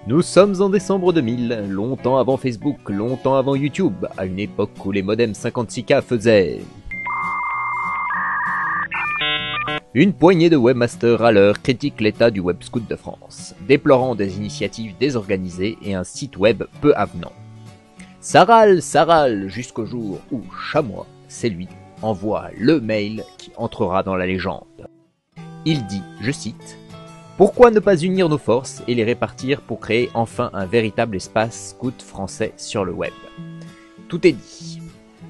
Nous sommes en décembre 2000, longtemps avant Facebook, longtemps avant YouTube, à une époque où les modems 56K faisaient... Une poignée de webmasters à l'heure critiquent l'état du Web Scout de France, déplorant des initiatives désorganisées et un site web peu avenant. Ça râle jusqu'au jour où Chamois, c'est lui, envoie le mail qui entrera dans la légende. Il dit, je cite, « Pourquoi ne pas unir nos forces et les répartir pour créer enfin un véritable espace scout français sur le web ?» Tout est dit.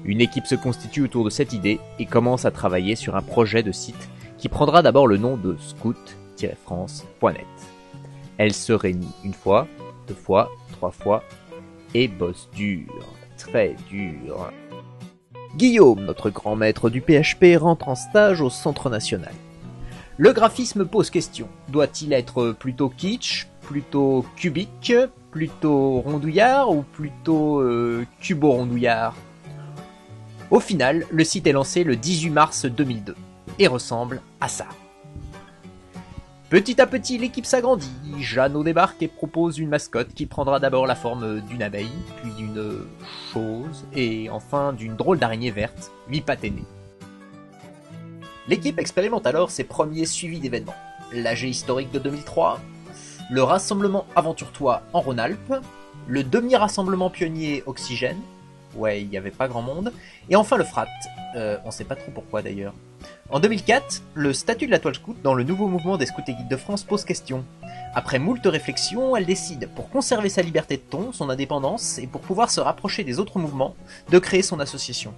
Une équipe se constitue autour de cette idée et commence à travailler sur un projet de site qui prendra d'abord le nom de scout-france.net. Elle se réunit une fois, 2 fois, 3 fois, et bosse dur, très dur. Guillaume, notre grand maître du PHP, rentre en stage au Centre National. Le graphisme pose question. Doit-il être plutôt kitsch, plutôt cubique, plutôt rondouillard ou plutôt cubo-rondouillard ? Au final, le site est lancé le 18 mars 2002 et ressemble à ça. Petit à petit, l'équipe s'agrandit. Jeannot débarque et propose une mascotte qui prendra d'abord la forme d'une abeille, puis d'une chose, et enfin d'une drôle d'araignée verte, mi-paténée. L'équipe expérimente alors ses premiers suivis d'événements. L'AG historique de 2003, le rassemblement Aventure-toi en Rhône-Alpes, le demi-rassemblement pionnier Oxygène, ouais, il n'y avait pas grand monde, et enfin le FRAT, on sait pas trop pourquoi d'ailleurs. En 2004, le statut de la toile scout dans le nouveau mouvement des scouts et guides de France pose question. Après moult réflexions, elle décide, pour conserver sa liberté de ton, son indépendance, et pour pouvoir se rapprocher des autres mouvements, de créer son association.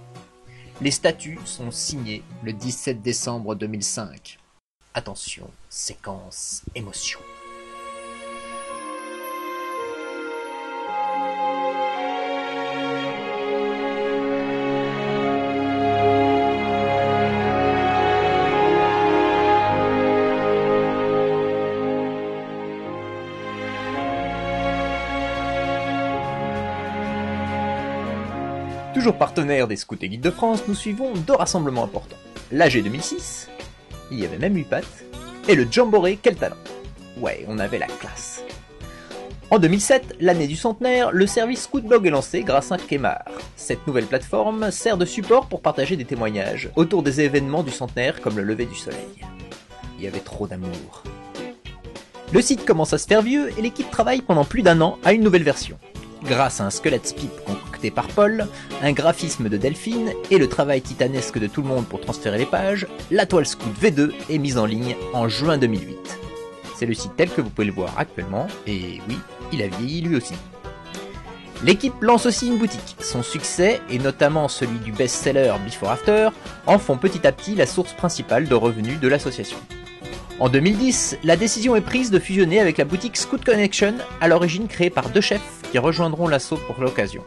Les statuts sont signés le 17 décembre 2005. Attention, séquence émotion. Toujours partenaire des Scouts et Guides de France, nous suivons 2 rassemblements importants. L'AG 2006, il y avait même 8 pattes, et le Jamboree Quel Talent. Ouais, on avait la classe. En 2007, l'année du centenaire, le service Scoutblog est lancé grâce à Kemar. Cette nouvelle plateforme sert de support pour partager des témoignages autour des événements du centenaire comme le lever du soleil. Il y avait trop d'amour. Le site commence à se faire vieux et l'équipe travaille pendant plus d'1 an à une nouvelle version. Grâce à un squelette pipe concocté par Paul, un graphisme de Delphine et le travail titanesque de tout le monde pour transférer les pages, la toile scout V2 est mise en ligne en juin 2008. C'est le site tel que vous pouvez le voir actuellement, et oui, il a vieilli lui aussi. L'équipe lance aussi une boutique. Son succès, et notamment celui du best-seller Before After, en font petit à petit la source principale de revenus de l'association. En 2010, la décision est prise de fusionner avec la boutique Scout Connection, à l'origine créée par 2 chefs qui rejoindront l'assaut pour l'occasion.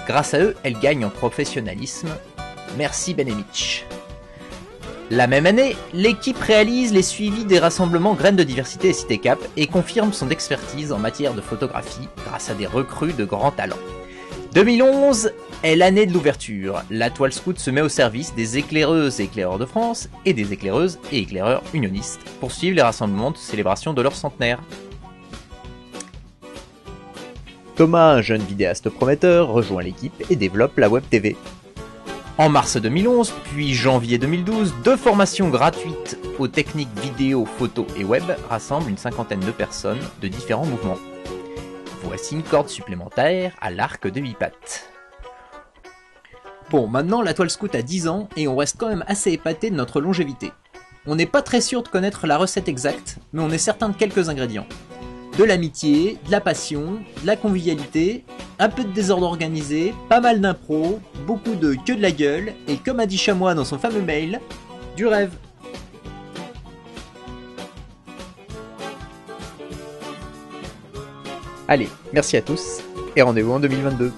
Grâce à eux, elle gagne en professionnalisme. Merci Ben et Mitch. La même année, l'équipe réalise les suivis des rassemblements Graines de Diversité et Cité Cap et confirme son expertise en matière de photographie grâce à des recrues de grands talents. 2011 est l'année de l'ouverture. La toile scout se met au service des éclaireuses et éclaireurs de France et des éclaireuses et éclaireurs unionistes pour suivre les rassemblements de célébration de leur centenaire. Thomas, un jeune vidéaste prometteur, rejoint l'équipe et développe la Web TV. En mars 2011, puis janvier 2012, 2 formations gratuites aux techniques vidéo, photo et web rassemblent une 50aine de personnes de différents mouvements. Voici une corde supplémentaire à l'arc de 8 pattes. Bon, maintenant la toile scout a 10 ans et on reste quand même assez épaté de notre longévité. On n'est pas très sûr de connaître la recette exacte, mais on est certain de quelques ingrédients. De l'amitié, de la passion, de la convivialité, un peu de désordre organisé, pas mal d'impro, beaucoup de queue de la gueule, et comme a dit Chamois dans son fameux mail, du rêve. Allez, merci à tous, et rendez-vous en 2022.